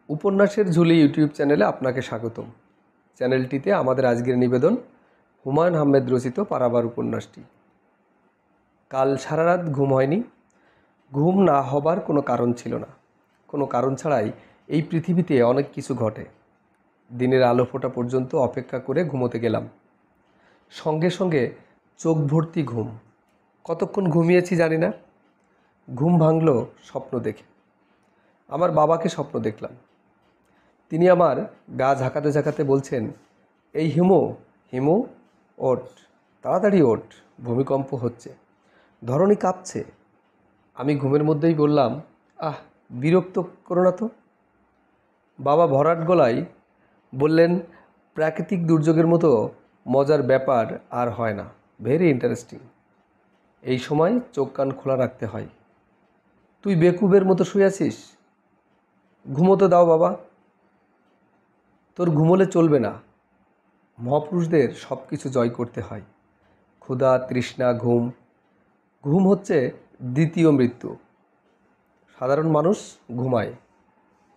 উপন্যাসের ঝুলি ইউটিউব চ্যানেলে আপনাকে স্বাগতম। চ্যানেলটিতে আমাদের আজকের নিবেদন হুমায়ুন আহমেদ রচিত পারাবার উপন্যাসটি। কাল সারা রাত ঘুম হয়নি। ঘুম না হবার কোনো কারণ ছিল না। কোনো কারণ ছাড়াই এই পৃথিবীতে অনেক কিছু ঘটে। দিনের আলো ফোটা পর্যন্ত অপেক্ষা করে ঘুমোতে গেলাম। সঙ্গে সঙ্গে চোখ ভর্তি ঘুম। কতক্ষণ ঘুমিয়েছি জানি না। ঘুম ভাঙল স্বপ্ন দেখে। আমার বাবাকে স্বপ্ন দেখলাম। তিনি আমার গা ঝাঁকাতে ঝাঁকাতে বলছেন, এই হিমু হিমু ওঠ, তাড়াতাড়ি ওঠ, ভূমিকম্প হচ্ছে, ধরণী কাঁপছে। আমি ঘুমের মধ্যেই বললাম, বিরক্ত করো না তো। বাবা ভরাট গলায় বললেন, প্রাকৃতিক দুর্যোগের মতো মজার ব্যাপার আর হয় না, ভেরি ইন্টারেস্টিং। এই সময় চোখ কান খোলা রাখতে হয়। তুই বেকুবের মতো শুয়ে আছিস, ঘুমোতে দাও বাবা। তোর ঘুমোলে চলবে না। মহাপুরুষদের সব কিছু জয় করতে হয়। ক্ষুধা, তৃষ্ণা, ঘুম। ঘুম হচ্ছে দ্বিতীয় মৃত্যু। সাধারণ মানুষ ঘুমায়,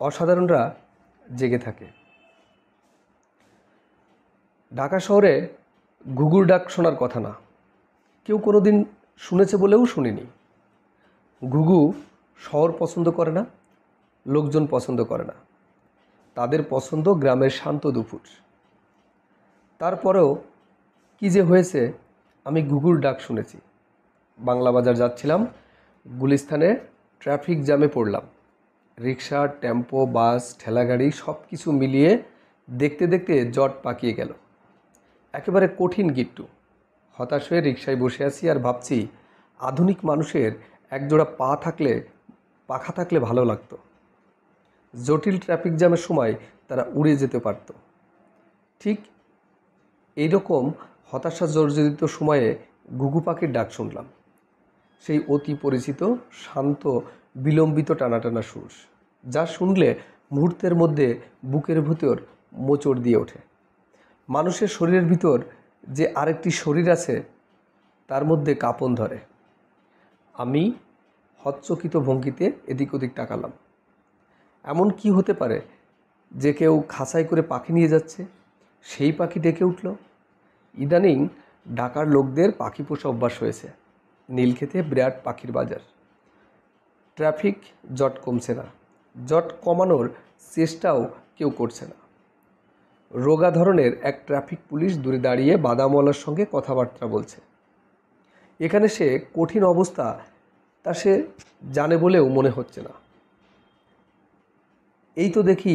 অসাধারণরা জেগে থাকে। ঢাকা শহরে ঘুঘুর ডাক শোনার কথা না। কেউ কোনো দিন শুনেছে বলেও শুনিনি। ঘুঘু শহর পছন্দ করে না, লোকজন পছন্দ করে না। তাদের পছন্দ গ্রামের শান্ত দুপুর। তারপরেও কী যে হয়েছে, আমি ঘুঘুর ডাক শুনেছি। বাংলা বাজার যাচ্ছিলাম, গুলিস্তানে ট্রাফিক জ্যামে পড়লাম। রিক্সা, টেম্পো, বাস, ঠেলাগাড়ি সব কিছু মিলিয়ে দেখতে দেখতে জট পাকিয়ে গেল। একেবারে কঠিন গিট্টু। হতাশ হয়ে রিক্সায় বসে আছি আর ভাবছি, আধুনিক মানুষের একজোড়া পাখা থাকলে ভালো লাগতো। জটিল ট্রাফিক জ্যামের সময় তারা উড়ে যেতে পারত। ঠিক এইরকম হতাশা জর্জরিত সময়ে ঘুঘু পাখির ডাক শুনলাম। সেই অতি পরিচিত শান্ত বিলম্বিত টানাটানা সুর, যা শুনলে মুহূর্তের মধ্যে বুকের ভিতর মোচড় দিয়ে ওঠে। মানুষের শরীরের ভিতর যে আরেকটি শরীর আছে, তার মধ্যে কাঁপন ধরে। আমি হতচকিত ভঙ্গিতে এদিক ওদিক তাকালাম। এমন কি হতে পারে যে কেউ খাঁচাই করে পাখি নিয়ে যাচ্ছে? সেই পাখি ডেকে উঠল। ইদানিং ঢাকার লোকদের পাখি পোষা অভ্যাস হয়েছে। নীলক্ষেতে বিরাট পাখির বাজার। ট্রাফিক জট কমছে না, জট কমানোর চেষ্টাও কেউ করছে না। রোগা ধরনের এক ট্রাফিক পুলিশ দূরে দাঁড়িয়ে বাদামওয়ালার সঙ্গে কথাবার্তা বলছে। এখানে সে কঠিন অবস্থা তা সে জানে বলেও মনে হচ্ছে না। এই তো দেখি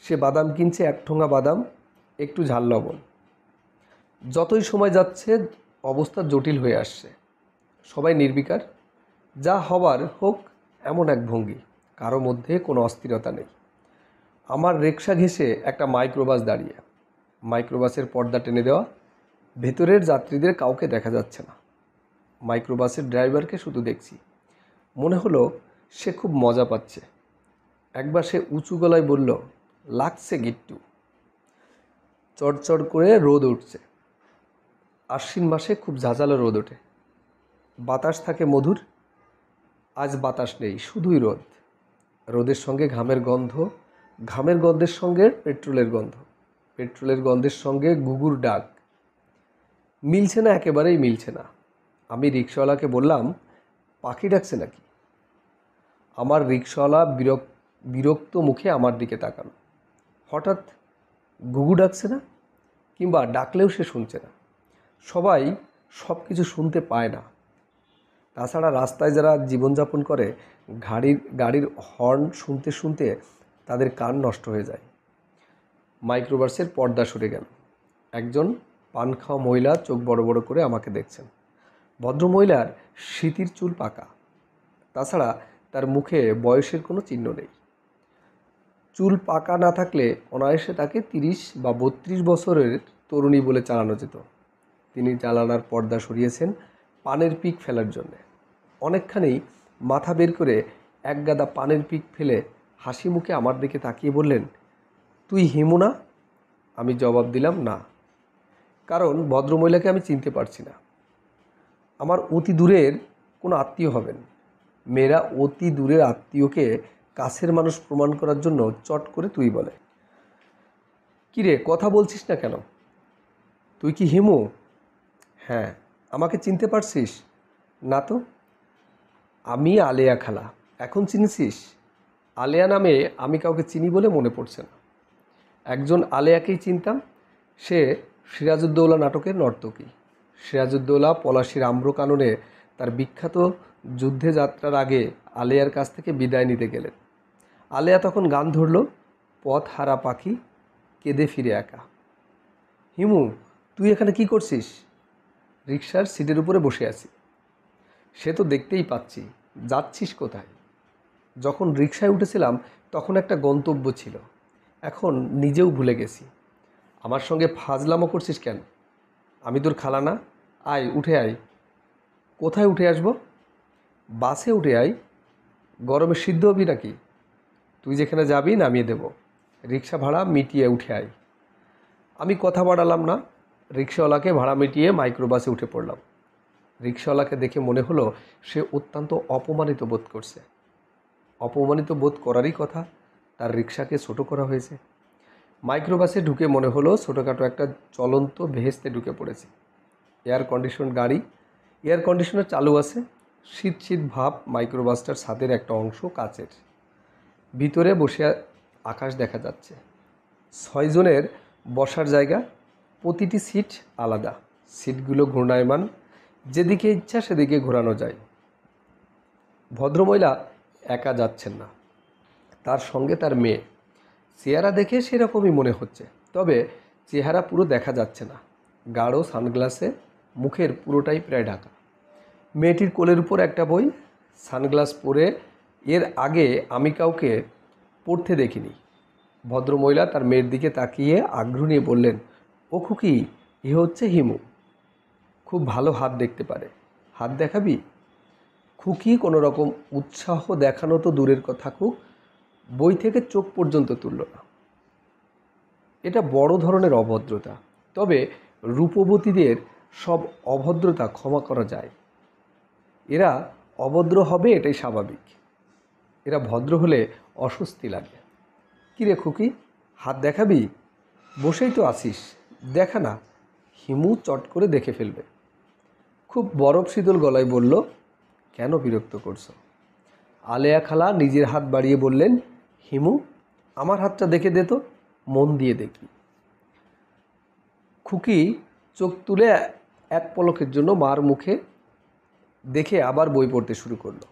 সে বাদাম কিনছে, এক ঠোঙা বাদাম, একটু ঝাল লবণ। যতই সময় যাচ্ছে অবস্থা জটিল হয়ে আসছে। সবাই নির্বিকার, যা হবার হোক এমন এক ভঙ্গি। কারো মধ্যে কোনো অস্থিরতা নেই। আমার রিকশা ঘেঁষে একটা মাইক্রোবাস দাঁড়িয়ে। মাইক্রোবাসের পর্দা টেনে দেওয়া, ভেতরের যাত্রীদের কাউকে দেখা যাচ্ছে না। মাইক্রোবাসের ড্রাইভারকে শুধু দেখছি। মনে হলো সে খুব মজা পাচ্ছে। একবার সে উঁচু গলায় বলল, লাগছে গিট্টু। চড়চড় করে রোদ উঠছে। আশ্বিন মাসে খুব ঝাঁঝালো রোদ ওঠে, বাতাস থাকে মধুর। আজ বাতাস নেই, শুধুই রোদ। রোদের সঙ্গে ঘামের গন্ধ, ঘামের গন্ধের সঙ্গে পেট্রোলের গন্ধ, পেট্রোলের গন্ধের সঙ্গে ঘুঘুর ডাক। মিলছে না, একেবারেই মিলছে না। আমি রিক্সাওয়ালাকে বললাম, পাখি ডাকছে নাকি? আমার রিক্সাওয়ালা বিরক্ত মুখে আমার দিকে তাকালো। হঠাৎ ঘুঘু ডাকছে না, কিংবা ডাকলেও সে শুনছে না। সবাই সব কিছু শুনতে পায় না। তাছাড়া রাস্তায় যারা জীবনযাপন করে, গাড়ির হর্ন শুনতে শুনতে তাদের কান নষ্ট হয়ে যায়। মাইক্রোবাসের পর্দা সরে গেল। একজন পান খাওয়া মহিলা চোখ বড় বড় করে আমাকে দেখছেন। ভদ্রমহিলার স্মৃতির চুল পাকা। তাছাড়া তার মুখে বয়সের কোনো চিহ্ন নেই। চুল পাকা না থাকলে অনায়াসে তাকে 30 বা 32 বছরের তরুণী বলে চালানো যেত। তিনি জানালার পর্দা সরিয়েছেন পানের পিক ফেলার জন্যে। অনেকখানি মাথা বের করে এক গাদা পানের পিক ফেলে হাসি মুখে আমার দিকে তাকিয়ে বললেন, তুই হিমু না? আমি জবাব দিলাম না, কারণ ভদ্রমহিলাকে আমি চিনতে পারছি না। আমার অতি দূরের কোনো আত্মীয় হবেন। মেয়েরা অতি দূরের আত্মীয়কে কাছের মানুষ প্রমাণ করার জন্য চট করে তুই বলে। কিরে, কথা বলছিস না কেন? তুই কি হিমু? হ্যাঁ। আমাকে চিনতে পারছিস? না তো। আমি আলেয়া খালা। এখন চিনেছিস? আলেয়া নামে আমি কাউকে চিনি বলে মনে পড়ছে না। একজন আলেয়াকেই চিনতাম। সে সিরাজউদ্দৌলা নাটকের নর্তকী। সিরাজউদ্দৌলা পলাশীর আম্রকাননে তার বিখ্যাত যুদ্ধে যাত্রার আগে আলেয়ার কাছ থেকে বিদায় নিতে গেলেন। আলেয়া তখন গান ধরল, পথ হারা পাখি কেঁদে ফিরে একা। হিমু, তুই এখানে কি করছিস? রিকশার সিটের উপরে বসে আছি। সে তো দেখতেই পাচ্ছি। যাচ্ছিস কোথায়? যখন রিকশায় উঠেছিলাম তখন একটা গন্তব্য ছিল, এখন নিজেও ভুলে গেছি। আমার সঙ্গে ফাজলামো করছিস কেন? আমি তোর খালা না? আয়, উঠে আয়। কোথায় উঠে আসবো? বাসে উঠে আয়। গরমে সিদ্ধ হবি নাকি? তুই যেখানে যাবি নামিয়ে দেব। রিকশা ভাড়া মিটিয়ে উঠে আয়। আমি কথা বাড়ালাম না। রিকশাওয়ালাকে ভাড়া মিটিয়ে মাইক্রোবাসে উঠে পড়লাম। রিকশাওয়ালাকে দেখে মনে হলো সে অত্যন্ত অপমানিত বোধ করছে। অপমানিত বোধ করারই কথা, তার রিকশাকে ছোট করা হয়েছে। মাইক্রোবাসে ঢুকে মনে হলো ছোটোখাটো একটা চলন্ত ভেহেস্তে ঢুকে পড়েছে। এয়ার কন্ডিশন গাড়ি, এয়ার কন্ডিশনার চালু আছে। শীত শীত ভাব। মাইক্রোবাসটার ছাদের একটা অংশ কাচের। ভিতরে বসে আকাশ দেখা যাচ্ছে। 6 জনের বসার জায়গা, প্রতিটি সিট আলাদা। সিটগুলো ঘূর্ণায়মান, যেদিকে ইচ্ছা সেদিকে ঘোরানো যায়। ভদ্রমহিলা একা যাচ্ছেন না, তার সঙ্গে তার মেয়ে। চেহারা দেখে সেরকমই মনে হচ্ছে, তবে চেহারা পুরো দেখা যাচ্ছে না। গাঢ় সানগ্লাসে মুখের পুরোটাই প্রায় ঢাকা। মেয়েটির কোলের উপর একটা বই। সানগ্লাস পরে এর আগে আমি কাউকে পড়তে দেখিনি। ভদ্রমহিলা তার মেয়ের দিকে তাকিয়ে আগ্রহ নিয়ে বললেন, ও খুকি, এ হচ্ছে হিমু। খুব ভালো হাত দেখতে পারে। হাত দেখাবি? খুকি কোনো রকম উৎসাহ দেখানো তো দূরের কথা থাকুক, বই থেকে চোখ পর্যন্ত তুলল না। এটা বড় ধরনের অভদ্রতা, তবে রূপবতীদের সব অভদ্রতা ক্ষমা করা যায়। এরা অভদ্র হবে, এটাই স্বাভাবিক। এরা ভদ্র হলে অস্বস্তি লাগে। কিরে খুকি, হাত দেখাবি? বসেই তো আছিস, দেখা না। হিমু চট করে দেখে ফেলবে। খুব বরফ শীতল গলায় বলল, কেন বিরক্ত করছো? আলেয়া খালা নিজের হাত বাড়িয়ে বললেন, হিমু, আমার হাতটা দেখে দে তো, মন দিয়ে দেখবি। খুকি চোখ তুলে এক পলকের জন্য মার মুখে দেখে আবার বই পড়তে শুরু করলো।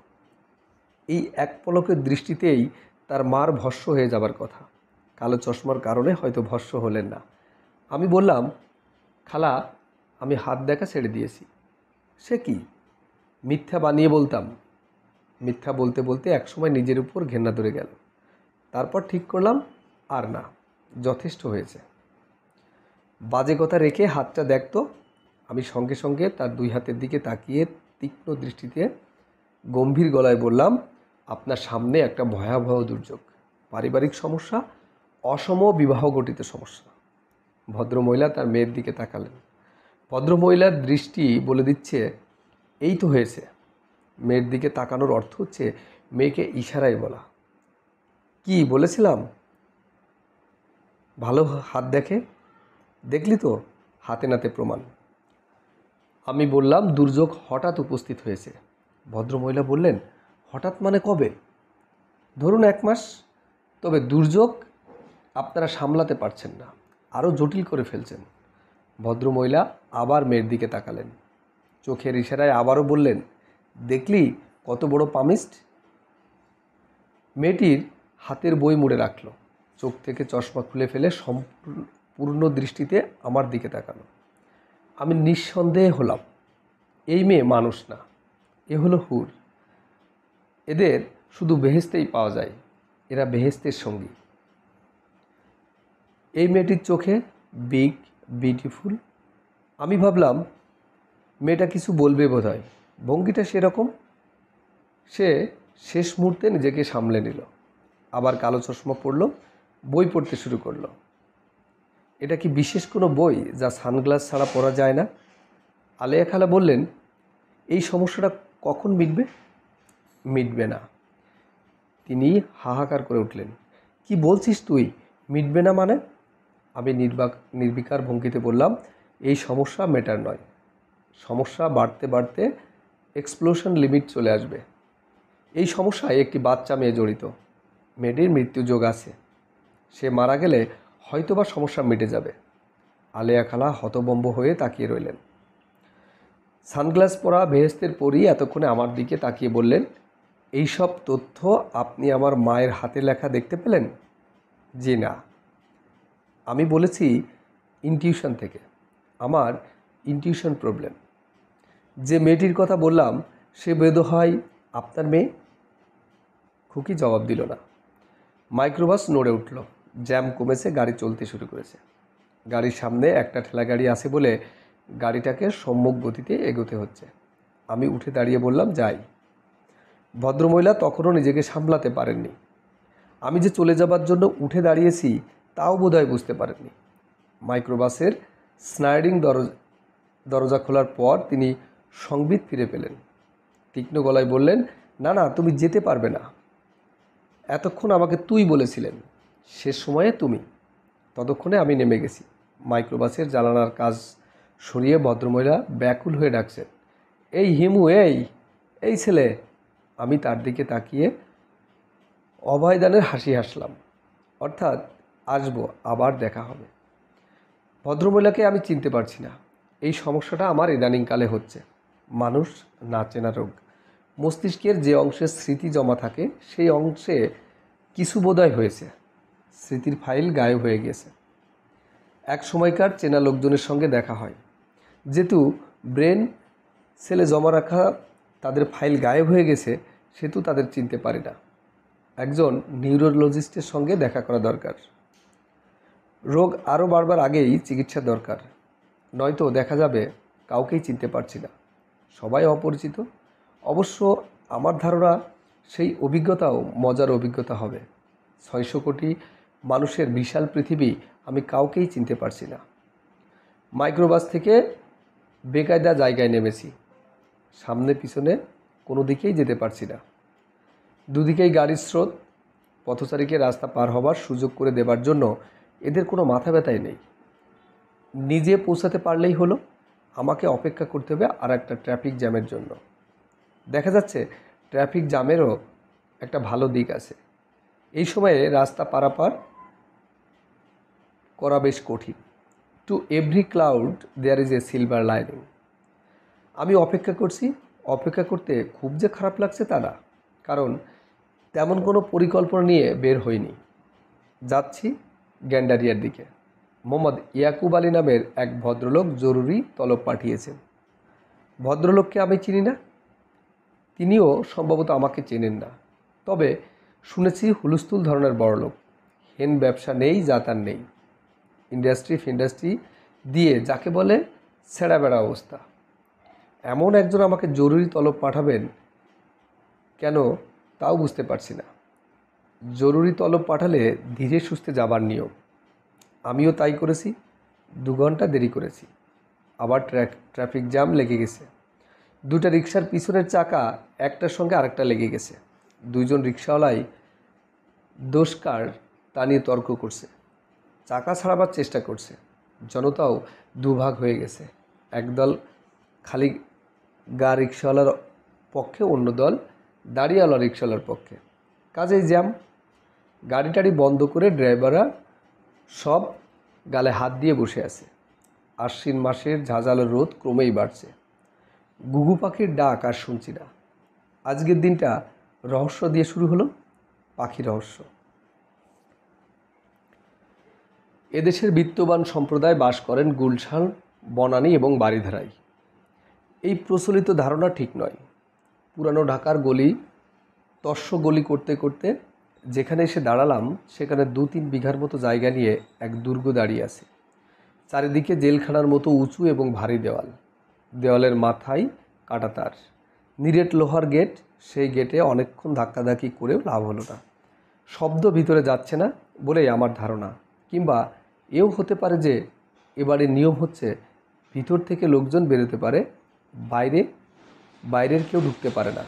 এই এক পলকের দৃষ্টিতেই তার মার ভস্ম হয়ে যাবার কথা। কালো চশমার কারণে হয়তো ভস্ম হলেন না। আমি বললাম, খালা, আমি হাত দেখা ছেড়ে দিয়েছি। সে কি? মিথ্যা বানিয়ে বলতাম। মিথ্যা বলতে বলতে একসময় নিজের উপর ঘেন্না ধরে গেল। তারপর ঠিক করলাম, আর না, যথেষ্ট হয়েছে। বাজে কথা রেখে হাতটা দেখতো। আমি সঙ্গে সঙ্গে তার দুই হাতের দিকে তাকিয়ে তীক্ষ্ণ দৃষ্টিতে গম্ভীর গলায় বললাম, আপনার সামনে একটা ভয়াবহ দুর্যোগ, পারিবারিক সমস্যা, অসম বিবাহ গঠিত সমস্যা। ভদ্রমহিলা তার মেয়ের দিকে তাকালেন। ভদ্রমহিলার দৃষ্টি বলে দিচ্ছে, এই তো হয়েছে। মেয়ের দিকে তাকানোর অর্থ হচ্ছে মেয়েকে ইশারায় বলা। কি বলেছিলাম? ভালো হাত দেখে। দেখলি তো, হাতে নাতে প্রমাণ। আমি বললাম, দুর্যোগ হঠাৎ উপস্থিত হয়েছে। ভদ্রমহিলা বললেন, হঠাৎ মানে কবে? ধরুন 1 মাস। তবে দুর্যোগ আপনারা সামলাতে পারছেন না, আরও জটিল করে ফেলছেন। ভদ্রমহিলা আবার মেয়ের দিকে তাকালেন। চোখের ইশারায় আবারও বললেন, দেখলি কত বড় পামিস্ট? মেয়েটির হাতের বই মুড়ে রাখল, চোখ থেকে চশমা খুলে ফেলে সম্পূর্ণ দৃষ্টিতে আমার দিকে তাকালো। আমি নিঃসন্দেহে হলাম, এই মেয়ে মানুষ না, এ হলো হুর। এদের শুধু বেহেশতেই পাওয়া যায়, এরা বেহেশতের সঙ্গী। এই মেয়েটির চোখে বিগ, বিউটিফুল। আমি ভাবলাম মেয়েটা কিছু বলবে বোধহয়, ভঙ্গিটা সেরকম। সে শেষ মুহূর্তে নিজেকে সামলে নিল, আবার কালো চশমা পরল, বই পড়তে শুরু করলো। এটা কি বিশেষ কোনো বই যা সানগ্লাস ছাড়া পড়া যায় না? আলেয়া খালা বললেন, এই সমস্যাটা কখন মিটবে? মিটবে না। তিনি হাহাকার করে উঠলেন। কি বলছিস তুই, মিটবে না মানে? আমি নির্বিকার ভঙ্গিতে বললাম, এই সমস্যা মেটার নয়, সমস্যা বাড়তে বাড়তে এক্সপ্লোশন লিমিট চলে আসবে। এই সমস্যায় একটি বাচ্চা মেয়ে জড়িত, মেয়েটির মৃত্যু যোগ আছে, সে মারা গেলে হয়তোবা সমস্যা মিটে যাবে। আলেয়া খালা হতভম্ব হয়ে তাকিয়ে রইলেন। সানগ্লাস পরা বেহেশতের পরই এতক্ষণে আমার দিকে তাকিয়ে বললেন, এইসব তথ্য আপনি আমার মায়ের হাতে লেখা দেখতে পেলেন? জি না। আমি বলেছি ইনটিউশন থেকে, আমার ইনটিউশন প্রবলেম। যে মেয়েটির কথা বললাম সে বোধহয় আপনার মেয়ে। খুকি জবাব দিল না। মাইক্রোবাস নড়ে উঠল, জ্যাম কমেছে, গাড়ি চলতে শুরু করেছে। গাড়ির সামনে একটা ঠেলা গাড়ি আছে বলে গাড়িটাকে সম্মুখ গতিতে এগোতে হচ্ছে। আমি উঠে দাঁড়িয়ে বললাম, যাই। ভদ্রমহিলা তখনও নিজেকে সামলাতে পারেননি। আমি যে চলে যাবার জন্য উঠে দাঁড়িয়েছি তাও বোধহয় বুঝতে পারেননি। মাইক্রোবাসের স্লাইডিং দরজা খোলার পর তিনি সংবিত ফিরে পেলেন। তীক্ষ্ণ গলায় বললেন, না না, তুমি যেতে পারবে না। এতক্ষণ আমাকে তুই বলেছিলেন, শেষ সময়ে তুমি। ততক্ষণে আমি নেমে গেছি। মাইক্রোবাসের জানালার কাজ সরিয়ে ভদ্রমহিলা ব্যাকুল হয়ে ডাকছেন, এই হিমু, এই ছেলে। আমি তার দিকে তাকিয়ে অভয়দানের হাসি হাসলাম, অর্থাৎ আসবো, আবার দেখা হবে। ভদ্রমহিলাকে আমি চিনতে পারছি না। এই সমস্যাটা আমার ইদানিংকালে হচ্ছে। মানুষ না চেনা রোগ। মস্তিষ্কের যে অংশে স্মৃতি জমা থাকে সেই অংশে কিছু বোধহয় হয়েছে। স্মৃতির ফাইল গায়েব হয়ে গেছে। এক সময়কার চেনা লোকজনের সঙ্গে দেখা হয়, যেহেতু ব্রেন সেলে জমা রাখা তাদের ফাইল গায়েব হয়ে গেছে, সেহেতু তাদের চিনতে পারি না। একজন নিউরোলজিস্টের সঙ্গে দেখা করা দরকার। রোগ আরও বাড়বার আগেই চিকিৎসা দরকার, নয়তো দেখা যাবে কাউকেই চিনতে পারছি না, সবাই অপরিচিত। অবশ্য আমার ধারণা সেই অভিজ্ঞতাও মজার অভিজ্ঞতা হবে। 600 কোটি মানুষের বিশাল পৃথিবী, আমি কাউকেই চিনতে পারছি না। মাইক্রোবাস থেকে বেকায়দা জায়গায় নেমেছি। সামনে পিছনে কোনো দিকেই যেতে পারছি না। দুদিকেই গাড়ির স্রোত। পথচারীকে রাস্তা পার হবার সুযোগ করে দেবার জন্য এদের কোনো মাথা ব্যথাই নেই। নিজে পৌঁছাতে পারলেই হলো, আমাকে অপেক্ষা করতে হবে আর একটা ট্রাফিক জ্যামের জন্য। দেখা যাচ্ছে ট্রাফিক জ্যামেরও একটা ভালো দিক আছে। এই সময়ে রাস্তা পারাপার করা বেশ কঠিন। To every cloud there is a silver lining. আমি অপেক্ষা করছি। অপেক্ষা করতে খুব যে খারাপ লাগছে তা না, কারণ তেমন কোনো পরিকল্পনা নিয়ে বের হইনি। যাচ্ছি গ্যান্ডারিয়ার দিকে। মোহাম্মদ ইয়াকুব আলী নামের এক ভদ্রলোক জরুরি তলব পাঠিয়েছেন। ভদ্রলোককে আমি চিনি না, তিনিও সম্ভবত আমাকে চেনেন না। তবে শুনেছি হুলস্থুল ধরনের বড়লোক। হেন ব্যবসা নেই যা তার নেই। ইন্ডাস্ট্রি দিয়ে যাকে বলে ছেঁড়া বেড়া অবস্থা। এমন একজন আমাকে জরুরি তলব পাঠাবেন কেন তাও বুঝতে পারছি না। জরুরি তলব পাঠালে ধীরে সুস্থে যাবার নিয়ম। আমিও তাই করেছি। 2 ঘন্টা দেরি করেছি। আবার ট্রাফিক জ্যাম লেগে গেছে। 2টা রিক্সার পিছনের চাকা একটার সঙ্গে আরেকটা লেগে গেছে। 2জন রিক্সাওয়ালাই দোষ কার তা নিয়ে তর্ক করছে, চাকা ছাড়াবার চেষ্টা করছে। জনতাও দুভাগ হয়ে গেছে, একদল খালি গা রিক্সাওয়ালার পক্ষে, অন্য দল দাঁড়িয়েওয়ালা রিক্সাওয়ালার পক্ষে। কাজেই জ্যাম। গাড়ি টাড়ি বন্ধ করে ড্রাইভাররা সব গালে হাত দিয়ে বসে আছে। আশ্বিন মাসের ঝাঁঝালো রোদ ক্রমেই বাড়ছে। ঘুঘু পাখির ডাক আর শুনছি না। আজকের দিনটা রহস্য দিয়ে শুরু হলো, পাখি রহস্য। এদেশের বিত্তবান সম্প্রদায় বাস করেন গুলশান, বনানী এবং বারিধারায়। এই প্রচলিত ধারণা ঠিক নয়। পুরানো ঢাকার গলি তস্য গলি করতে করতে যেখানে এসে দাঁড়ালাম সেখানে 2-3 বিঘার মতো জায়গা নিয়ে এক দুর্গ দাঁড়িয়ে আছে। চারিদিকে জেলখানার মতো উঁচু এবং ভারী দেওয়াল। দেওয়ালের মাথায় কাঁটাতার, নিরেট লোহার গেট। সেই গেটে অনেকক্ষণ ধাক্কাধাক্কি করেও লাভ হলো না। শব্দ ভিতরে যাচ্ছে না বলেই আমার ধারণা। কিংবা এও হতে পারে যে এবারে নিয়ম হচ্ছে ভিতর থেকে লোকজন বেরোতে পারে, বাইরের কেউ ঢুকতে পারে না।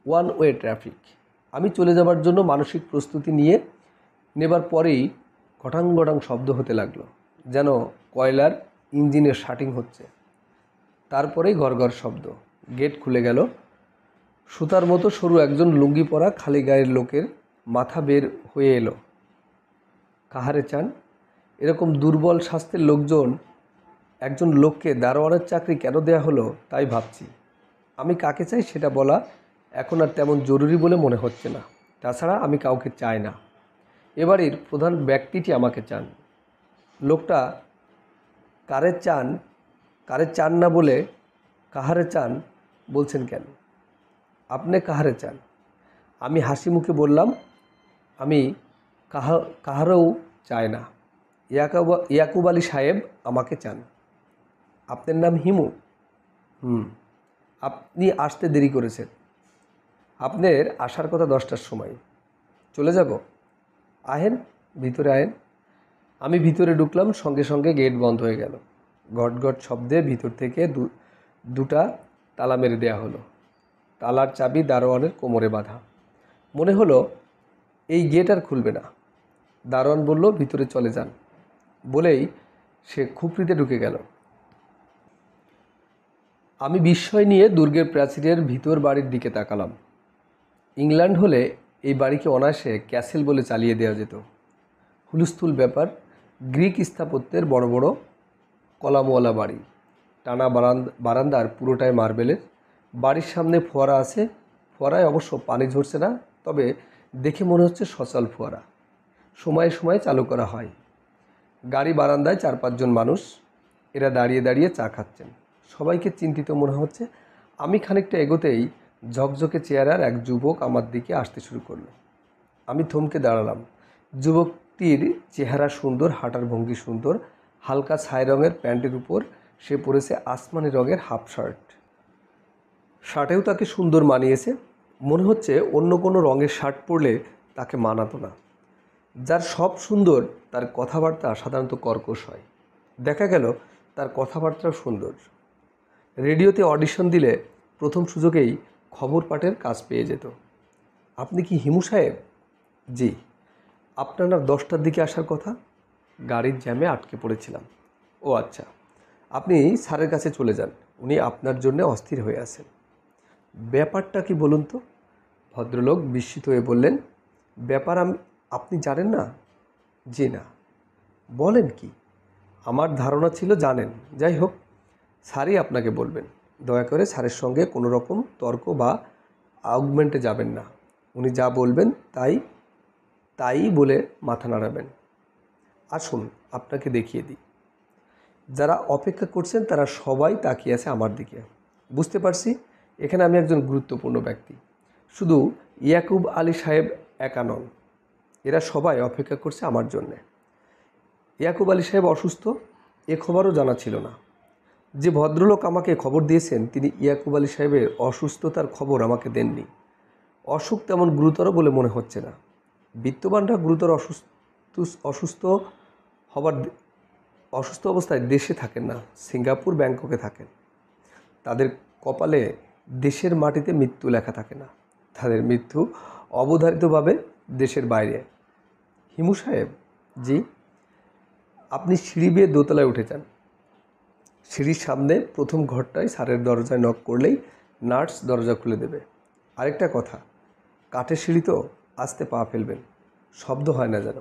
1 ওয়ে ট্রাফিক। আমি চলে যাবার জন্য মানসিক প্রস্তুতি নেবার পরেই ঘটাং ঘটাং শব্দ হতে লাগলো, যেন কয়লার ইঞ্জিনের শার্টিং হচ্ছে। তারপরেই ঘর শব্দ। গেট খুলে গেল। সুতার মতো সরু একজন লুঙ্গি পরা খালি গায়ের লোকের মাথা বের হয়ে এলো। কাহারে চান? এরকম দুর্বল স্বাস্থ্যের একজন লোককে দারোয়ানের চাকরি কেন দেয়া হলো তাই ভাবছি। আমি কাকে চাই সেটা বলা এখন আর তেমন জরুরি বলে মনে হচ্ছে না। তাছাড়া আমি কাউকে চাই না। এবাড়ির প্রধান ব্যক্তিটি আমাকে চান। লোকটা কারে চান না বলে কাহারে চান বলছেন কেন? আপনি কাহারে চান? আমি হাসি মুখে বললাম, আমি কাহারও চাই না। ইয়াকুব আলী সাহেব আমাকে চান। আপনার নাম হিমু? আপনি আসতে দেরি করেছেন। আপনার আসার কথা 10টার সময়। চলে যাব? আহেন, ভিতরে আহেন। আমি ভিতরে ঢুকলাম। সঙ্গে সঙ্গে গেট বন্ধ হয়ে গেল। ঘট শব্দে ভিতর থেকে দুটা তালা মেরে দেওয়া হলো। তালার চাবি দারোয়ানের কোমরে বাঁধা। মনে হলো এই গেট আর খুলবে না। দারোয়ান বলল, ভিতরে চলে যান। বলেই সে খুপড়িতে ঢুকে গেল। আমি বিস্ময় নিয়ে দুর্গের প্রাচীরের ভিতর বাড়ির দিকে তাকালাম। ইংল্যান্ড হলে এই বাড়িকে অনায়াসে ক্যাসেল বলে চালিয়ে দেওয়া যেত। হুলস্থুল ব্যাপার। গ্রিক স্থাপত্যের বড় বড় কলামওয়ালা বাড়ি। টানা বারান্দার পুরোটাই মার্বেলের। বাড়ির সামনে ফোয়ারা আছে। ফোয়ারায় অবশ্য পানি ঝরছে না, তবে দেখে মনে হচ্ছে সচল ফোয়ারা। সময়ে সময়ে চালু করা হয়। গাড়ি বারান্দায় 4-5 জন মানুষ। এরা দাঁড়িয়ে দাঁড়িয়ে চা খাচ্ছেন। সবাইকে চিন্তিত মনে হচ্ছে। আমি খানিকটা এগোতেই ঝকঝকে চেহারার এক যুবক আমার দিকে আসতে শুরু করলো। আমি থমকে দাঁড়ালাম। যুবকটির চেহারা সুন্দর, হাঁটার ভঙ্গি সুন্দর। হালকা ছাই রঙের প্যান্টের উপর সে পরেছে আসমানি রঙের হাফ শার্ট। শার্টেও তাকে সুন্দর মানিয়েছে। মনে হচ্ছে অন্য কোনো রঙের শার্ট পরলে তাকে মানাতো না। যার সব সুন্দর তার কথাবার্তা সাধারণত কর্কশ হয়। দেখা গেল তার কথাবার্তাও সুন্দর। রেডিওতে অডিশন দিলে প্রথম সুযোগেই খবর পাঠের কাজ পেয়ে যেত। আপনি কি হিমু সাহেব? জি। আপনার 10টার দিকে আসার কথা। গাড়ির জ্যামে আটকে পড়েছিলাম। ও আচ্ছা, আপনি স্যারের কাছে চলে যান। উনি আপনার জন্য অস্থির হয়ে আছেন। ব্যাপারটা কি বলুন তো? ভদ্রলোক বিস্মিত হয়ে বললেন, ব্যাপার আপনি জানেন না? জি না। বলেন কি? আমার ধারণা ছিল জানেন। যাই হোক, স্যারই আপনাকে বলবেন। দয়া করে স্যারের সঙ্গে কোনো রকম তর্ক বা আর্গুমেন্টে যাবেন না। উনি যা বলবেন তাই বলে মাথা নাড়াবেন। আসুন আপনাকে দেখিয়ে দিই। যারা অপেক্ষা করছেন তারা সবাই তাকিয়ে আছে আমার দিকে। বুঝতে পারছি এখানে আমি একজন গুরুত্বপূর্ণ ব্যক্তি। শুধু ইয়াকুব আলী সাহেব একা নন। এরা সবাই অপেক্ষা করছে আমার জন্যে। ইয়াকুব আলী সাহেব অসুস্থ, এ খবরও জানা ছিল না। যে ভদ্রলোক আমাকে খবর দিয়েছেন তিনি ইয়াকুব আলী সাহেবের অসুস্থতার খবর আমাকে দেননি। অসুখ তেমন গুরুতর বলে মনে হচ্ছে না। বিত্তবানরা গুরুতর অসুস্থ অবস্থায় দেশে থাকেন না, সিঙ্গাপুর ব্যাংককে থাকেন। তাদের কপালে দেশের মাটিতে মৃত্যু লেখা থাকে না। তাদের মৃত্যু অবধারিতভাবে দেশের বাইরে। হিমু সাহেব? জি। আপনি সিঁড়ি বেয়ে দোতলায় উঠে যান। সিঁড়ির সামনে প্রথম ঘরটায় স্যারের দরজায় নক করলেই নার্স দরজা খুলে দেবে। আরেকটা কথা, কাঠের সিঁড়ি তো, আস্তে পা ফেলবেন, শব্দ হয় না যেন।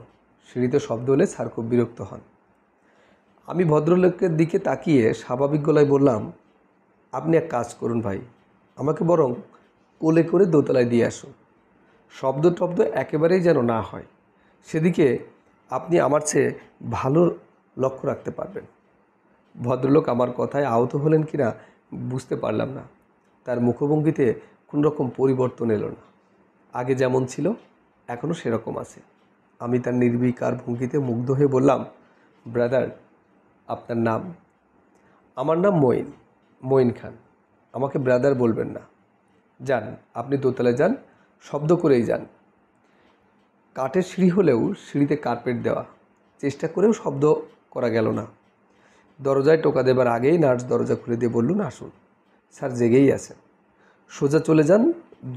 সিঁড়িতে শব্দ হলে স্যার খুব বিরক্ত হন। আমি ভদ্রলোকের দিকে তাকিয়ে স্বাভাবিক গলায় বললাম, আপনি এক কাজ করুন ভাই, আমাকে বরং কোলে করে দোতলায় দিয়ে আসুন। শব্দ টব্দ একেবারেই যেন না হয়, সেদিকে আপনি আমার চেয়ে ভালো লক্ষ্য রাখতে পারবেন। ভদ্রলোক আমার কথায় আহত হলেন কিনা বুঝতে পারলাম না। তার মুখভঙ্গিতে কোনো রকম পরিবর্তন এলো না। আগে যেমন ছিল এখনও সেরকম আছে। আমি তার নির্বিকার ভঙ্গিতে মুগ্ধ হয়ে বললাম, ব্রাদার, আপনার নাম? আমার নাম মঈন খান। আমাকে ব্রাদার বলবেন না। যান, আপনি দোতলায় যান, শব্দ করেই যান। কাঠের সিঁড়ি হলেও সিঁড়িতে কার্পেট দেওয়া। চেষ্টা করেও শব্দ করা গেল না। দরজায় টোকা দেবার আগেই নার্স দরজা খুলে দিয়ে বললেন, আসুন, স্যার জেগেই আছেন। সোজা চলে যান,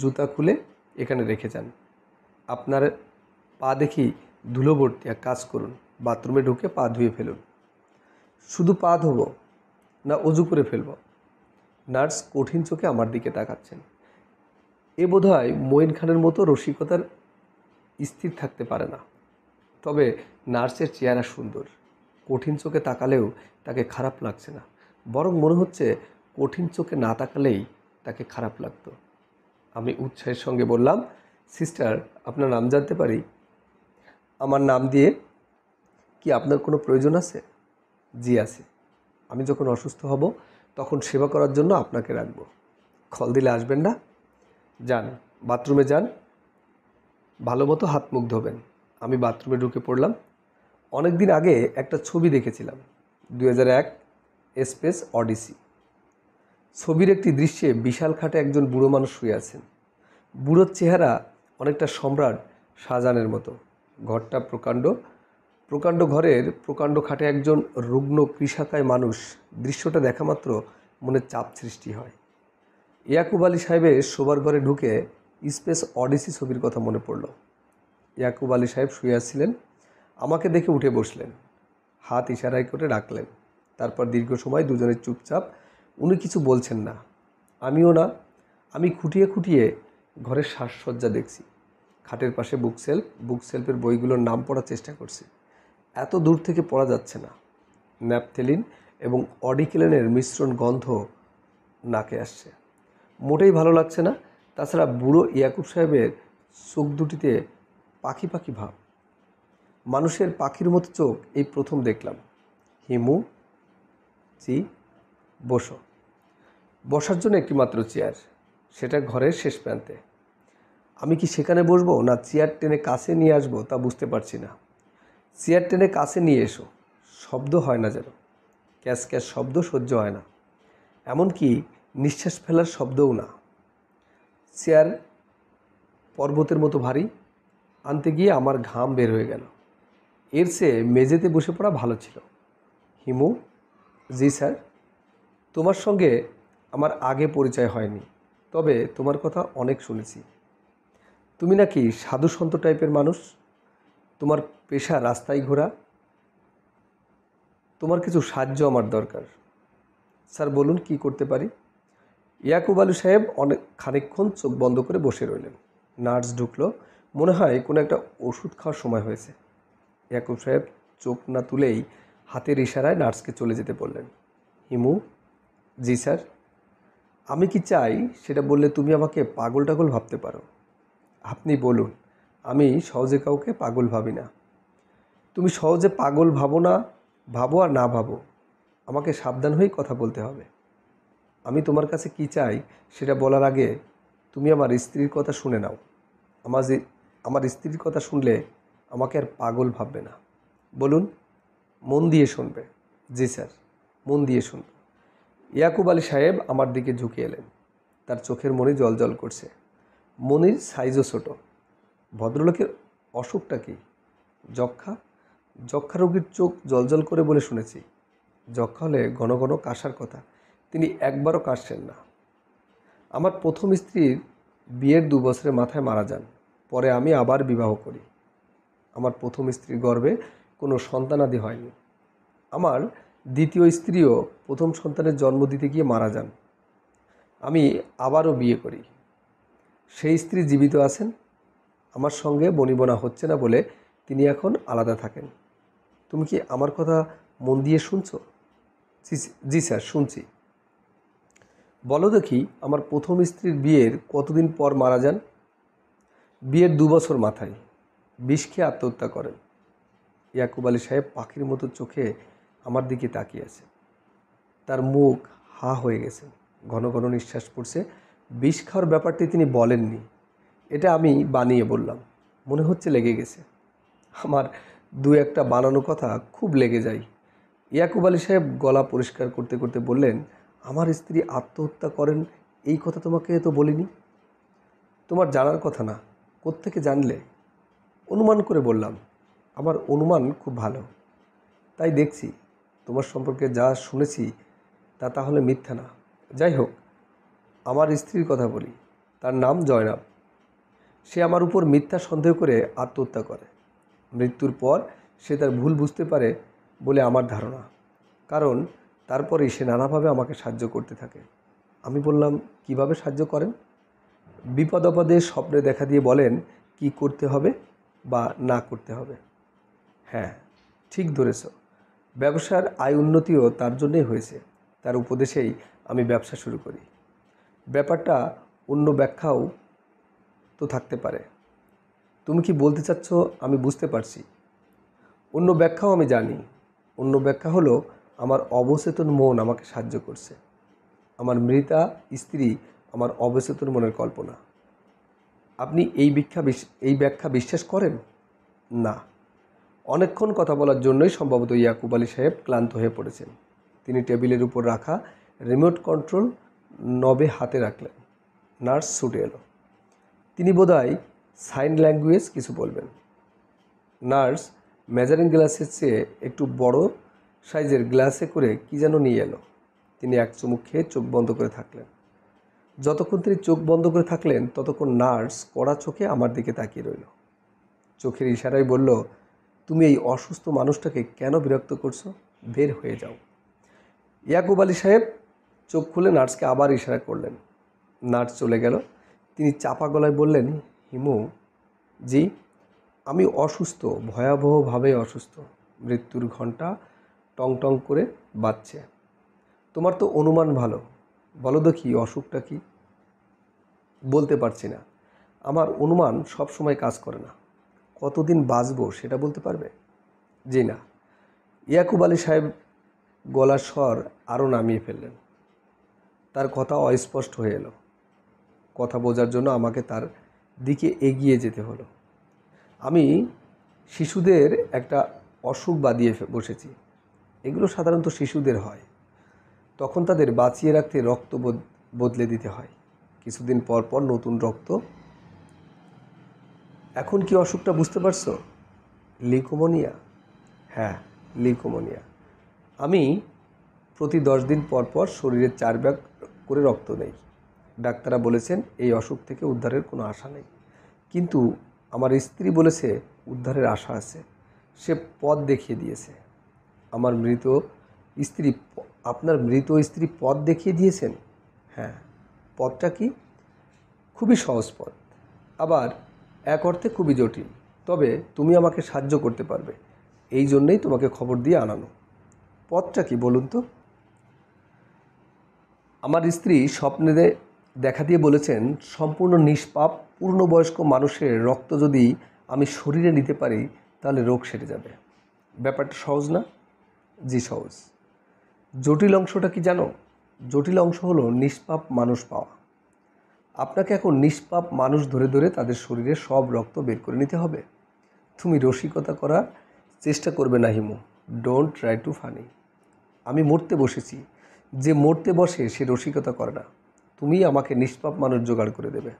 জুতা খুলে এখানে রেখে যান। আপনার পা দেখি ধুলো ভর্তি, এক কাজ করুন, বাথরুমে ঢুকে পা ধুয়ে ফেলুন। শুধু পা ধোবো না অজু করে ফেলবো? নার্স কঠিন চোখে আমার দিকে তাকাচ্ছেন। এ বোধহয় মঈন খানের মতো রসিকতার স্থির থাকতে পারে না। তবে নার্সের চেহারা সুন্দর, কঠিন চোখে তাকালেও তাকে খারাপ লাগছে না, বরং মনে হচ্ছে কঠিন চোখে না তাকালেই তাকে খারাপ লাগতো। আমি উৎসাহের সঙ্গে বললাম, সিস্টার, আপনার নাম জানতে পারি? আমার নাম দিয়ে কি আপনার কোনো প্রয়োজন আছে? জি আছে। আমি যখন অসুস্থ হব তখন সেবা করার জন্য আপনাকে রাখবো। কল দিলে আসবেন না? যান, বাথরুমে যান, ভালো মতো হাত মুখ ধোবেন। আমি বাথরুমে ঢুকে পড়লাম। অনেক দিন আগে একটা ছবি দেখেছিলাম, 2001 স্পেস অডিসি। ছবির একটি দৃশ্যে বিশাল খাটে একজন বুড়ো মানুষ শুয়ে আছেন। বুড়োর চেহারা অনেকটা সম্রাট শাহজাহানের মতো। ঘরটা প্রকাণ্ড, প্রকাণ্ড ঘরের প্রকাণ্ড খাটে একজন রুগ্ন কৃষাকায় মানুষ। দৃশ্যটা দেখা মাত্র মনে চাপ সৃষ্টি হয়। ইয়াকুব আলী সাহেবের শোবার ঘরে ঢুকে স্পেস অডিসি ছবির কথা মনে পড়ল। ইয়াকুব আলী সাহেব শুয়ে আসছিলেন, আমাকে দেখে উঠে বসলেন, হাত ইশারায় করে ডাকলেন। তারপর দীর্ঘ সময় দুজনে চুপচাপ। উনি কিছু বলছেন না, আমিও না। আমি খুঁটিয়ে খুঁটিয়ে ঘরের সাজসজ্জা দেখছি। খাটের পাশে বুকশেলফের বইগুলোর নাম পড়ার চেষ্টা করছি। এত দূর থেকে পড়া যাচ্ছে না। ন্যাপথেলিন এবং অডিকেলেনের মিশ্রণ গন্ধ নাকে আসছে। মোটেই ভালো লাগছে না। তাছাড়া বুড়ো ইয়াকুব সাহেবের চোখ দুটিতে পাখি পাখি ভাব। মানুষের পাখির মতো চোখ এই প্রথম দেখলাম। হিমু, জি, বসো। বসার জন্য একটি মাত্র চেয়ার, সেটা ঘরের শেষ প্রান্তে। আমি কি সেখানে বসবো না চেয়ার টেনে কাছে নিয়ে আসবো তা বুঝতে পারছি না। চেয়ার টেনে কাছে নিয়ে এসো। শব্দ হয় না যেন, ক্যাশ ক্যাশ শব্দ সহ্য হয় না, এমনকি নিঃশ্বাস ফেলার শব্দও না। চেয়ার পর্বতের মতো ভারী, আনতে গিয়ে আমার ঘাম বের হয়ে গেল। এর চেয়ে মেঝেতে বসে পড়া ভালো ছিল। হিমু, জি স্যার। তোমার সঙ্গে আমার আগে পরিচয় হয়নি, তবে তোমার কথা অনেক শুনেছি। তুমি নাকি সাধু সন্ত টাইপের মানুষ। তোমার পেশা রাস্তায় ঘোরা। তোমার কিছু সাহায্য আমার দরকার। স্যার বলুন, কি করতে পারি? ইয়াকুব আলী সাহেব খানিকক্ষণ চোখ বন্ধ করে বসে রইলেন। নার্স ঢুকলো। মনে হয় কোনো একটা ওষুধ খাওয়ার সময় হয়েছে। ইয়াকুব সাহেব চোখ না তুলেই হাতের ইশারায় নার্সকে চলে যেতে বললেন। হিমু, জি স্যার। আমি কি চাই সেটা বললে তুমি আমাকে পাগল টাগল ভাবতে পারো। আপনি বলুন, আমি সহজে কাউকে পাগল ভাবি না। তুমি সহজে পাগল ভাবো না, ভাবো আর না ভাবো, আমাকে সাবধান হয়েই কথা বলতে হবে। আমি তোমার কাছে কি চাই সেটা বলার আগে তুমি আমার স্ত্রীর কথা শুনে নাও। আমার স্ত্রীর কথা শুনলে আমাকে আর পাগল ভাববে না। বলুন, মন দিয়ে শুনবে। জি স্যার, মন দিয়ে শুনবে। ইয়াকুব আলী সাহেব আমার দিকে ঝুঁকে এলেন। তার চোখের মনি জলজল করছে। মনির সাইজও ছোট। ভদ্রলোকের অসুখটা কি? যক্ষা? যক্ষা রোগীর চোখ জলজল করে বলে শুনেছি। যক্ষা হলে ঘন ঘন কাশার কথা, তিনি একবারও কাশছেন না। আমার প্রথম স্ত্রীর বিয়ের 2 বছরের মাথায় মারা যান। পরে আমি আবার বিবাহ করি। আমার প্রথম স্ত্রীর গর্ভে কোনো সন্তানাদি হয়নি। আমার দ্বিতীয় স্ত্রীও প্রথম সন্তানের জন্ম দিতে গিয়ে মারা যান। আমি আবারও বিয়ে করি। সেই স্ত্রী জীবিত আছেন। আমার সঙ্গে বনিবনা হচ্ছে না বলে তিনি এখন আলাদা থাকেন। তুমি কি আমার কথা মন দিয়ে শুনছো? জি স্যার, শুনছি। বলো দেখি, আমার প্রথম স্ত্রীর বিয়ের কতদিন পর মারা যান? বিয়ের 2 বছর মাথায় বিষ খেয়ে আত্মহত্যা করেন। ইয়াকুব আলী সাহেব পাখির মতো চোখে আমার দিকে তাকিয়ে আছে। তার মুখ হা হয়ে গেছে, ঘন ঘন নিঃশ্বাস পড়ছে। বিষ খাওয়ার ব্যাপারটি তিনি বলেননি, এটা আমি বানিয়ে বললাম। মনে হচ্ছে লেগে গেছে। আমার 2-1টা বানানো কথা খুব লেগে যায়। ইয়াকুব আলী সাহেব গলা পরিষ্কার করতে করতে বললেন, আমার স্ত্রী আত্মহত্যা করেন এই কথা তোমাকে তো বলিনি। তোমার জানার কথা না, কোত্থেকে জানলে? অনুমান করে বললাম। আমার অনুমান খুব ভালো, তাই দেখছি তোমার সম্পর্কে যা শুনেছি তা তাহলে মিথ্যা না। যাই হোক, আমার স্ত্রীর কথা বলি। তার নাম জয়নাব। সে আমার উপর মিথ্যা সন্দেহ করে আত্মহত্যা করে। মৃত্যুর পর সে তার ভুল বুঝতে পারে বলে আমার ধারণা, কারণ তারপরেই সে নানাভাবে আমাকে সাহায্য করতে থাকে। আমি বললাম, কিভাবে সাহায্য করেন? বিপদ আপদে স্বপ্নে দেখা দিয়ে বলেন কি করতে হবে বা না করতে হবে। হ্যাঁ, ঠিক ধরেছ। ব্যবসার আয় উন্নতিও তার জন্যই হয়েছে। তার উপদেশেই আমি ব্যবসা শুরু করি। ব্যাপারটা অন্য ব্যাখ্যাও তো থাকতে পারে। তুমি কি বলতে চাচ্ছ? আমি বুঝতে পারছি। অন্য ব্যাখ্যাও আমি জানি। অন্য ব্যাখ্যা হলো আমার অবচেতন মন আমাকে সাহায্য করছে। আমার মৃতা স্ত্রী আমার অবচেতন মনের কল্পনা। আপনি এই ব্যাখ্যা বিশ্বাস করেন? না। অনেকক্ষণ কথা বলার জন্যই সম্ভবত ইয়াকুব আলী সাহেব ক্লান্ত হয়ে পড়েছেন। তিনি টেবিলের উপর রাখা রিমোট কন্ট্রোল নবে হাতে রাখলেন। নার্স ছুটে এলো। তিনি বোধহয় সাইন ল্যাঙ্গুয়েজ কিছু বলবেন। নার্স মেজারিং গ্লাসের চেয়ে একটু বড় সাইজের গ্লাসে করে কি যেন নিয়ে এলো। তিনি এক চুমুক খেয়ে চোখ বন্ধ করে থাকলেন। যতক্ষণ তিনি চোখ বন্ধ করে থাকলেন ততক্ষণ নার্স কড়া চোখে আমার দিকে তাকিয়ে রইল। চোখের ইশারায় বলল, তুমি এই অসুস্থ মানুষটাকে কেন বিরক্ত করছো? বের হয়ে যাও। ইয়াকুব আলী সাহেব চোখ খুলে নার্সকে আবার ইশারা করলেন। নার্স চলে গেল। তিনি চাপা গলায় বললেন, হিমু জি, আমি অসুস্থ, ভয়াবহভাবে অসুস্থ। মৃত্যুর ঘণ্টা টং টং করে বাজছে। তোমার তো অনুমান ভালো, বলো দেখি অসুখটা কি? বলতে পারছি না। আমার অনুমান সব সময় কাজ করে না। কতদিন বাঁচবো সেটা বলতে পারবে? জি না। ইয়াকুব আলী সাহেব গলার স্বর আরও নামিয়ে ফেললেন। তার কথা অস্পষ্ট হয়ে এলো। কথা বোঝার জন্য আমাকে তার দিকে এগিয়ে যেতে হলো। আমি শিশুদের একটা অসুখ বাদিয়ে বসেছি। এগুলো সাধারণত শিশুদের হয়। তখন তাদের বাঁচিয়ে রাখতে রক্ত বদলে দিতে হয়। কিছুদিন পর পর নতুন রক্ত। এখন কি অসুখটা বুঝতে পারছো? লিউকোমোনিয়া। হ্যাঁ, লিউকোমোনিয়া। আমি প্রতি 10 দিন পর পর শরীরের 4 ব্যাগ করে রক্ত নেই। ডাক্তাররা বলেছেন এই অসুখ থেকে উদ্ধারের কোনো আশা নেই। কিন্তু আমার স্ত্রী বলেছে উদ্ধারের আশা আছে। সে পথ দেখিয়ে দিয়েছে। আপনার মৃত স্ত্রী পথ দেখিয়ে দিয়েছেন? হ্যাঁ। পথটা কি? খুবই সহজ পথ, আবার এক অর্থে খুবই জটিল। তবে তুমি আমাকে সাহায্য করতে পারবে, এই জন্যেই তোমাকে খবর দিয়ে আনানো। পথটা কি বলুন তো? আমার স্ত্রী স্বপ্নে দেখা দিয়ে বলেছেন, সম্পূর্ণ নিষ্পাপ পূর্ণবয়স্ক মানুষের রক্ত যদি আমি শরীরে নিতে পারি তাহলে রোগ সেরে যাবে। ব্যাপারটা সহজ না? জি সহজ। জটিল অংশটা কি জানো? জটিল অংশ হলো নিষ্পাপ মানুষ পাওয়া। আপনাকে এখন নিষ্পাপ মানুষ ধরে ধরে তাদের শরীরে সব রক্ত বের করে নিতে হবে। তুমি রসিকতা করার চেষ্টা করবে না Himu. Don't try to funny. আমি মরতে বসেছি। যে মরতে বসে সে রসিকতা করে না। তুমি আমাকে নিষ্পাপ মানুষ জোগাড় করে দেবে।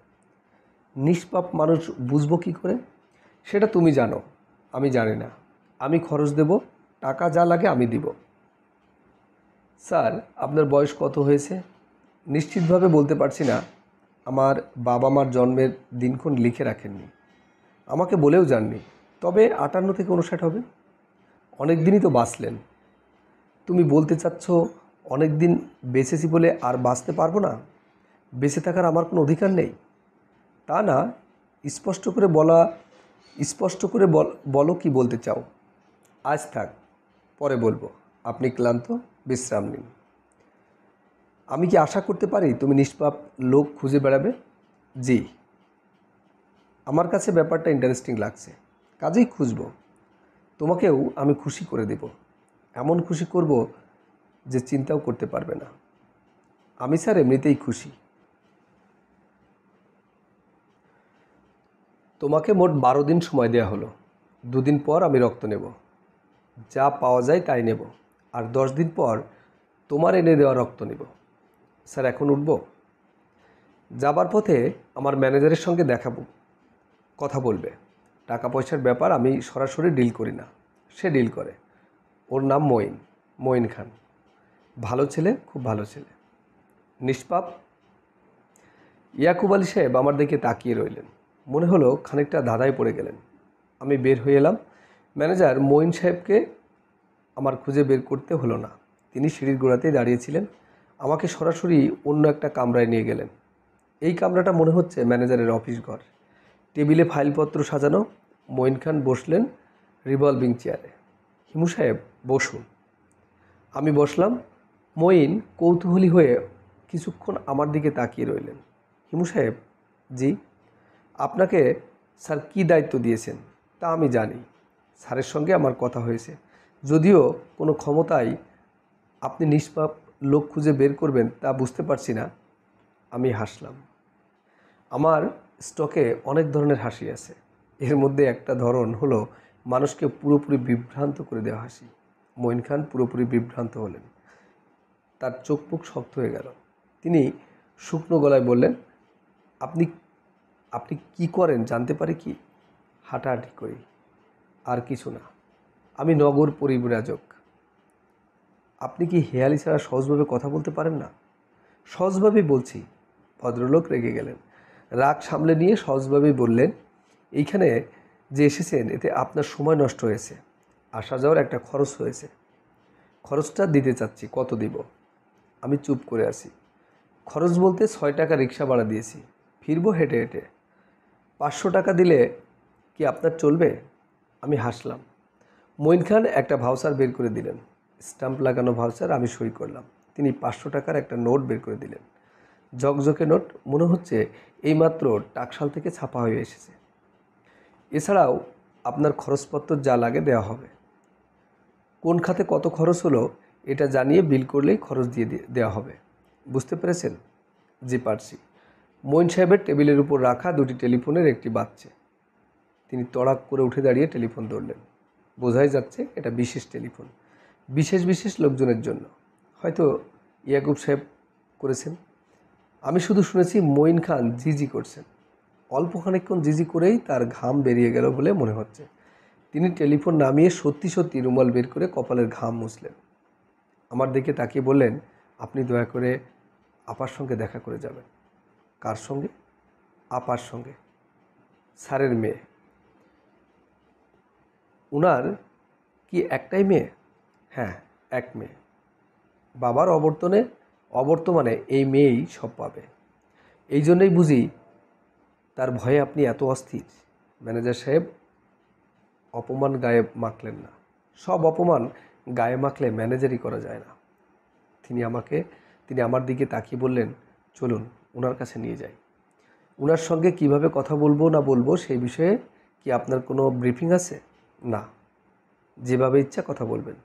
নিষ্পাপ মানুষ বুঝবো কী করে? সেটা তুমি জানো, আমি জানি না। আমি খরচ দেব, টাকা যা লাগে আমি দিব। স্যার, আপনার বয়স কত হয়েছে? নিশ্চিতভাবে বলতে পারছি না। আমার বাবা মার জন্মের দিনক্ষণ লিখে রাখেননি, আমাকে বলেও যাননি। তবে 58 থেকে 59 হবে। অনেক দিনই তো বাঁচলেন। তুমি বলতে চাচ্ছ অনেক দিন বেঁচেছি বলে আর বাঁচতে পারবো না? বেঁচে থাকার আমার কোনো অধিকার নেই? তা না, স্পষ্ট করে বলো কি বলতে চাও। আজ থাক, পরে বলবো। আপনি ক্লান্ত, বিশ্রাম নিন। আমি কি আশা করতে পারি তুমি নিষ্পাপ লোক খুঁজে বেড়াবে? জি। আমার কাছে ব্যাপারটা ইন্টারেস্টিং লাগছে, কাজেই খুঁজব। তোমাকেও আমি খুশি করে দেব, এমন খুশি করব যে চিন্তাও করতে পারবে না। আমি স্যার এমনিতেই খুশি। তোমাকে মোট 12 দিন সময় দেওয়া হলো। 2 দিন পর আমি রক্ত নেব, যা পাওয়া যায় তাই নেব। আর 10 দিন পর তোমার এনে দেওয়া রক্ত নেব। স্যার এখন উঠব? যাবার পথে আমার ম্যানেজারের সঙ্গে কথা বলবে। টাকা পয়সার ব্যাপার আমি সরাসরি ডিল করি না, সে ডিল করে। ওর নাম মঈন খান। ভালো ছেলে, খুব ভালো ছেলে। নিষ্পাপ? ইয়াকুব আলী সাহেব আমার দিকে তাকিয়ে রইলেন। মনে হলো খানিকটা ধাঁধায় পড়ে গেলেন। আমি বের হয়ে এলাম। ম্যানেজার মঈন সাহেবকে আমার খুঁজে বের করতে হলো না। তিনি সিঁড়ির গোড়াতেই দাঁড়িয়েছিলেন। আমাকে সরাসরি অন্য একটা কামরায় নিয়ে গেলেন। এই কামরাটা মনে হচ্ছে ম্যানেজারের অফিস ঘর। টেবিলে ফাইলপত্র সাজানো। মঈন খান বসলেন রিভলভিং চেয়ারে। হিমু সাহেব বসুন। আমি বসলাম। মঈন কৌতূহলী হয়ে কিছুক্ষণ আমার দিকে তাকিয়ে রইলেন। হিমু সাহেব, জি। আপনাকে স্যার কী দায়িত্ব দিয়েছেন তা আমি জানি। স্যারের সঙ্গে আমার কথা হয়েছে। যদিও কোনো ক্ষমতায় আপনি নিষ্পাপ লোক খুঁজে বের করবেন তা বুঝতে পারছি না। আমি হাসলাম। আমার স্টকে অনেক ধরনের হাসি আছে। এর মধ্যে একটা ধরন হলো মানুষকে পুরোপুরি বিভ্রান্ত করে দেওয়া হাসি। মঈন খান পুরোপুরি বিভ্রান্ত হলেন। তার চোখ মুখ শক্ত হয়ে গেল। তিনি শুকনো গলায় বললেন, আপনি আপনি কি করেন জানতে পারি কি? হাঁটাহাঁটি করি, আর কিছু না। আমি নগর পরিব্রাজক। আপনি কি হেয়ালি ছাড়া সহজভাবে কথা বলতে পারেন না? সহজভাবেই বলছি। ভদ্রলোক রেগে গেলেন। রাগ সামলে নিয়ে সহজভাবেই বললেন, এইখানে যে এসেছেন এতে আপনার সময় নষ্ট হয়েছে, আসা যাওয়ার একটা খরচ হয়েছে। খরচটা দিতে চাচ্ছি, কত দিব? আমি চুপ করে আছি। খরচ বলতে 6 টাকা রিক্সা ভাড়া দিয়েছি, ফিরবো হেঁটে হেঁটে। 500 টাকা দিলে কি আপনার চলবে? আমি হাসলাম। মঈন খান একটা ভাউচার বের করে দিলেন। স্ট্যাম্প লাগানো ভাউচার। আমি সই করলাম। তিনি 500 টাকার একটা নোট বের করে দিলেন। ঝকঝকে নোট, মনে হচ্ছে এইমাত্র টাকশাল থেকে ছাপা হয়ে এসেছে। এছাড়াও আপনার খরচপত্র যা লাগে দেওয়া হবে। কোন খাতে কত খরচ হলো এটা জানিয়ে বিল করলেই খরচ দিয়ে দেওয়া হবে। বুঝতে পেরেছেন? জি পারছি। মঈন সাহেবের টেবিলের উপর রাখা 2টি টেলিফোনের একটি বাজছে। তিনি তড়াক করে উঠে দাঁড়িয়ে টেলিফোন ধরলেন। বোঝাই যাচ্ছে এটা বিশেষ টেলিফোন, বিশেষ বিশেষ লোকজনের জন্য। হয়তো ইয়াকুব সাহেব করেছেন। আমি শুধু শুনেছি মঈন খান জিজি করছেন। অল্প খানিকক্ষণ জিজি করেই তার ঘাম বেরিয়ে গেল বলে মনে হচ্ছে। তিনি টেলিফোন নামিয়ে সত্যি সত্যি রুমাল বের করে কপালের ঘাম মুছলেন। আমার দিকে তাকিয়ে বললেন, আপনি দয়া করে আপার সঙ্গে দেখা করে যাবেন। কার সঙ্গে? আপার সঙ্গে, স্যারের মেয়ে। উনার কি একটাই মেয়ে? হ্যাঁ, এক মেয়ে। বাবার অবর্তমানে এই মেয়েই সব পাবে। এই জন্যই বুঝি তার ভয়ে আপনি এত অস্থির। ম্যানেজার সাহেব অপমান গায়ে মাখলেন না। সব অপমান গায়ে মাখলে ম্যানেজারই করা যায় না। তিনি আমার দিকে তাকিয়ে বললেন, চলুন ওনার কাছে নিয়ে যাই। ওনার সঙ্গে কিভাবে কথা বলবো না বলবো সেই বিষয়ে কি আপনার কোনো ব্রিফিং আছে? না, যেভাবে ইচ্ছা কথা বলবেন।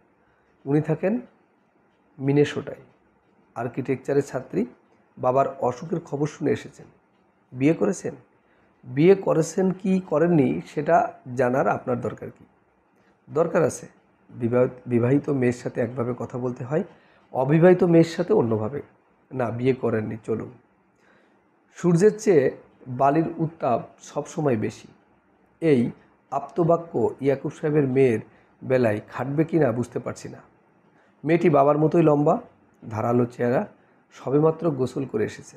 উনি থাকেন মিনেসোটায়, আর্কিটেকচারের ছাত্রী। বাবার অসুখের খবর শুনে এসেছেন। বিয়ে করেছেন? বিয়ে করেছেন কি করেননি সেটা জানার আপনার দরকার কি? দরকার আছে। বিবাহিত মেয়ের সাথে একভাবে কথা বলতে হয়, অবিবাহিত মেয়ের সাথে অন্যভাবে। না, বিয়ে করেননি। চলুন। সূর্যের চেয়ে বালির উত্তাপ সবসময় বেশি। এই আপ্তবাক্য ইয়াকুব সাহেবের মেয়ের বেলায় খাটবে কি না বুঝতে পারছি না। মেয়েটি বাবার মতোই লম্বা, ধারালো চেহারা, সবেমাত্র গোসল করে এসেছে।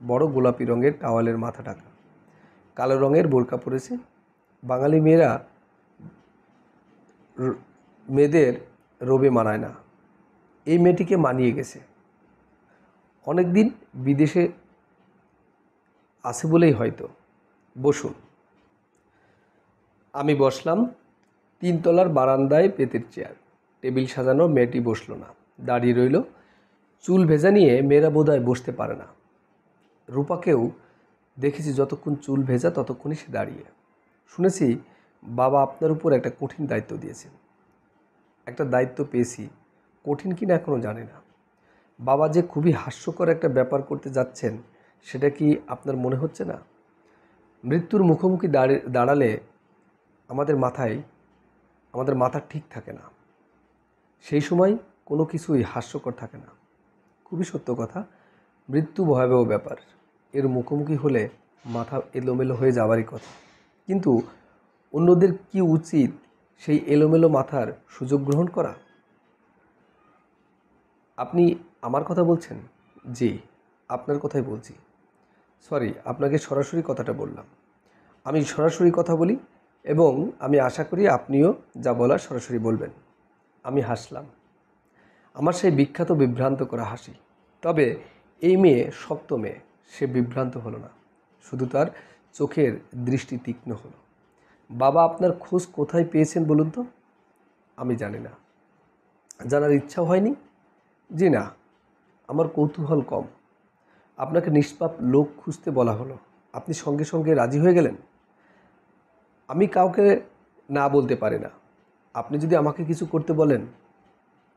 বড় গোলাপি রঙের টাওয়ালের মাথা ঢাকা, কালো রঙের বোরকা পরেছে। বাঙালি মেয়েদের রোবে মানায় না। এই মেয়েটিকে মানিয়ে গেছে। অনেক দিন বিদেশে আছে বলেই হয়তো। বসুন। আমি বসলাম। 3 তলার বারান্দায় বেতের চেয়ার, টেবিল সাজানো। মেয়েটি বসলো না, দাঁড়িয়ে রইল। চুল ভেজা নিয়ে মেয়েরা বোধহয় বসতে পারে না। রূপাকেও দেখেছি যতক্ষণ চুল ভেজা ততক্ষণই সে দাঁড়িয়ে। শুনেছি বাবা আপনার উপর একটা কঠিন দায়িত্ব দিয়েছেন। একটা দায়িত্ব পেয়েছি, কঠিন কিনা এখনও জানি না। বাবা যে খুবই হাস্যকর একটা ব্যাপার করতে যাচ্ছেন সেটা কি আপনার মনে হচ্ছে না? মৃত্যুর মুখোমুখি দাঁড়ালে আমাদের মাথা ঠিক থাকে না। সেই সময় কোনো কিছুই হাস্যকর থাকে না। খুবই সত্য কথা। মৃত্যু ভয়াবহ ব্যাপার। এর মুখোমুখি হলে মাথা এলোমেলো হয়ে যাওয়ারই কথা। কিন্তু অন্যদের কি উচিত সেই এলোমেলো মাথার সুযোগ গ্রহণ করা? আপনি আমার কথা বলছেন? জি, আপনার কথাই বলছি। সরি, আপনাকে সরাসরি কথাটা বললাম। আমি সরাসরি কথা বলি এবং আমি আশা করি আপনিও যা বলার সরাসরি বলবেন। আমি হাসলাম, আমার সেই বিখ্যাত বিভ্রান্ত করা হাসি। তবে এই মেয়ে শক্ত মেয়ে, সে বিভ্রান্ত হলো না, শুধু তার চোখের দৃষ্টি তীক্ষ্ণ হলো। বাবা আপনার খোঁজ কোথায় পেয়েছেন বলুন তো? আমি জানি না। জানার ইচ্ছাও হয়নি? জি না, আমার কৌতূহল কম। আপনাকে নিষ্পাপ লোক খুঁজতে বলা হলো, আপনি সঙ্গে সঙ্গে রাজি হয়ে গেলেন? আমি কাউকে না বলতে পারি না। আপনি যদি আমাকে কিছু করতে বলেন,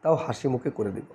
তাও হাসি মুখে করে দেব।